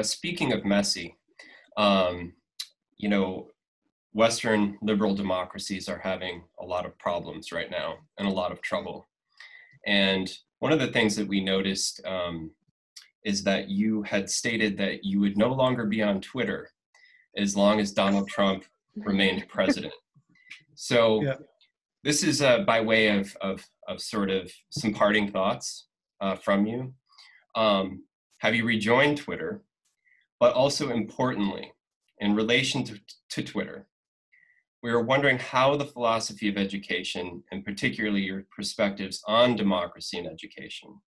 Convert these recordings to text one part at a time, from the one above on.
Speaking of messy, um, you know, Western liberal democracies are having a lot of problems right now and a lot of trouble. And one of the things that we noticed is that you had stated that you would no longer be on Twitter as long as Donald Trump remained president. So Yeah. this is by way of sort of some parting thoughts from you. Have you rejoined Twitter? But also importantly, in relation to Twitter, we were wondering how the philosophy of education, and particularly your perspectives on democracy and education,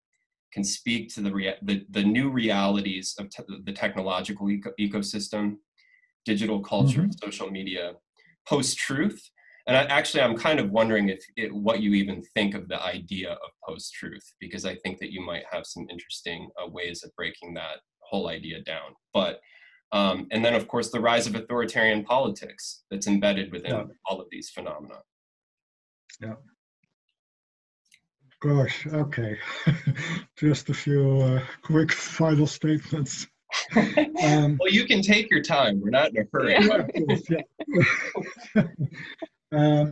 can speak to the new realities of the technological ecosystem, digital culture, social media, post-truth. And I'm kind of wondering what you even think of the idea of post-truth, because I think that you might have some interesting ways of breaking that whole idea down. But and then, of course, the rise of authoritarian politics that's embedded within all of these phenomena. Yeah. Gosh, okay. Just a few quick final statements. Well, you can take your time. We're not in a hurry. Yeah.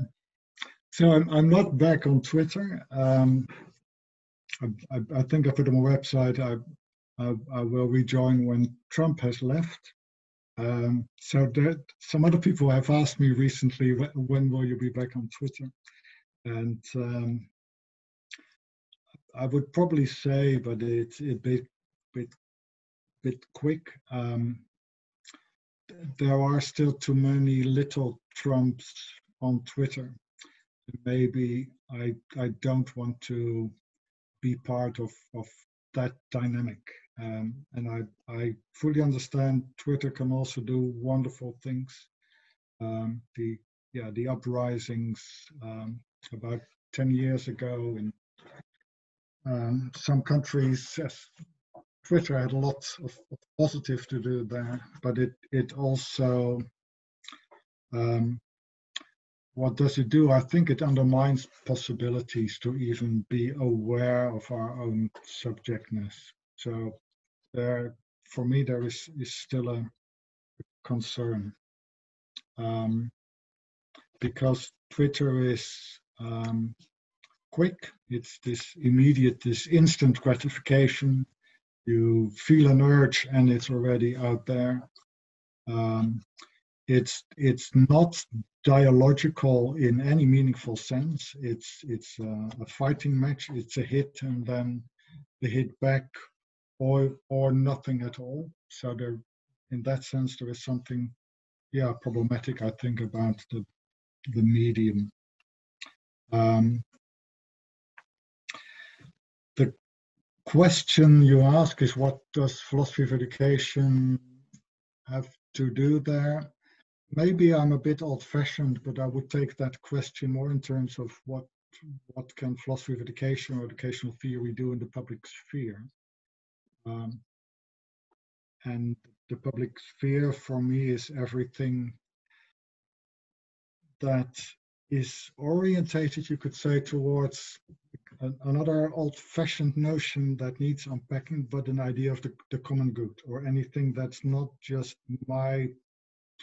So I'm not back on Twitter. I think I put on my website I will rejoin when Trump has left. So that some other people have asked me recently, when will you be back on Twitter? And I would probably say, but it's a bit quick. There are still too many little Trumps on Twitter. Maybe I don't want to be part of that dynamic. And I fully understand Twitter can also do wonderful things. The uprisings about 10 years ago in some countries, yes, Twitter had a lot of positive to do there, but it also, what does it do? I think it undermines possibilities to even be aware of our own subjectness. So for me, there is still a concern, because Twitter is quick. It's this immediate, this instant gratification. You feel an urge and it's already out there. It's not dialogical in any meaningful sense. It's a fighting match. It's a hit and then the hit back, or nothing at all. So in that sense, there is something, problematic, I think, about the medium. The question you ask is, what does philosophy of education have to do there? Maybe I'm a bit old-fashioned, but I would take that question more in terms of what can philosophy of education or educational theory do in the public sphere. And the public sphere for me is everything that is orientated, you could say, towards another old-fashioned notion that needs unpacking, but an idea of the common good, or anything that's not just my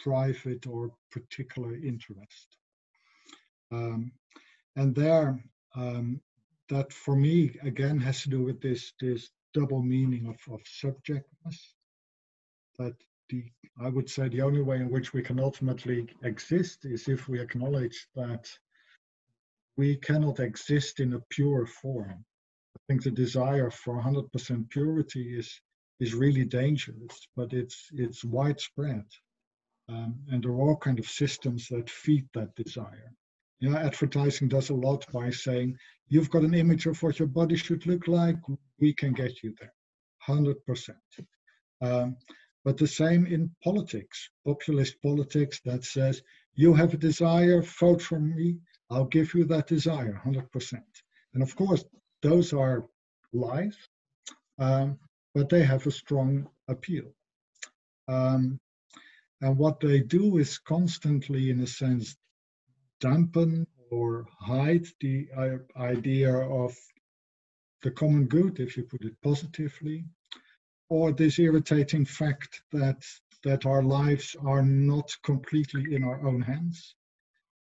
private or particular interest. And there, that for me, again, has to do with this double meaning of subjectness, that I would say the only way in which we can ultimately exist is if we acknowledge that we cannot exist in a pure form. I think the desire for 100% purity is really dangerous, but it's widespread. And there are all kinds of systems that feed that desire. Advertising does a lot by saying, you've got an image of what your body should look like, we can get you there, 100%. But the same in politics, populist politics that says, you have a desire, vote for me, I'll give you that desire, 100%. And of course, those are lies, but they have a strong appeal. And what they do is constantly, in a sense, dampen or hide the idea of the common good, if you put it positively, or this irritating fact that our lives are not completely in our own hands.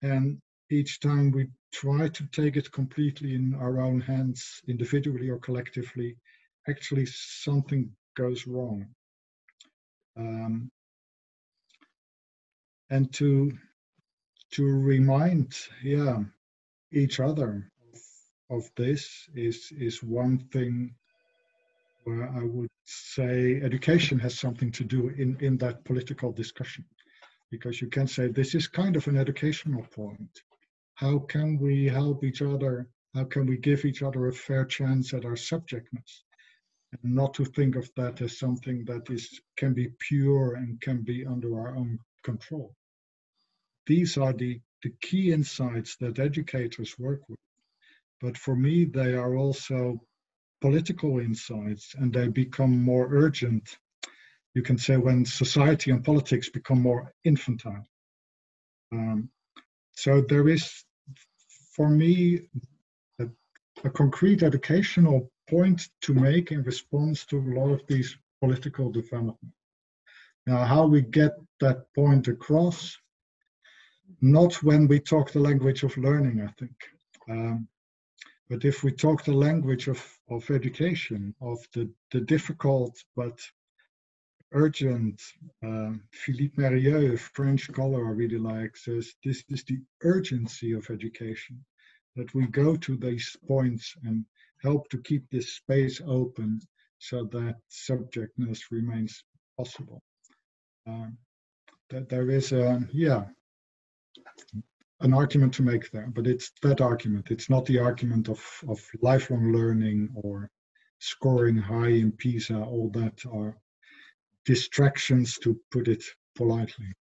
And each time we try to take it completely in our own hands, individually or collectively, actually something goes wrong. And to remind, each other of this is one thing where I would say education has something to do in that political discussion, because you can say this is kind of an educational point. How can we help each other? How can we give each other a fair chance at our subjectness? And not to think of that as something that can be pure and can be under our own control. These are the key insights that educators work with. But for me, they are also political insights, and they become more urgent, you can say, when society and politics become more infantile. So there is, for me, a concrete educational point to make in response to a lot of these political developments. Now, how we get that point across, not when we talk the language of learning, I think. But if we talk the language of education, of the difficult but urgent, Philippe Mérieux, a French scholar I really like, says this is the urgency of education, that we go to these points and help to keep this space open so that subjectness remains possible. That there is an argument to make there, but it's that argument. It's not the argument of lifelong learning or scoring high in PISA. All that are distractions, to put it politely.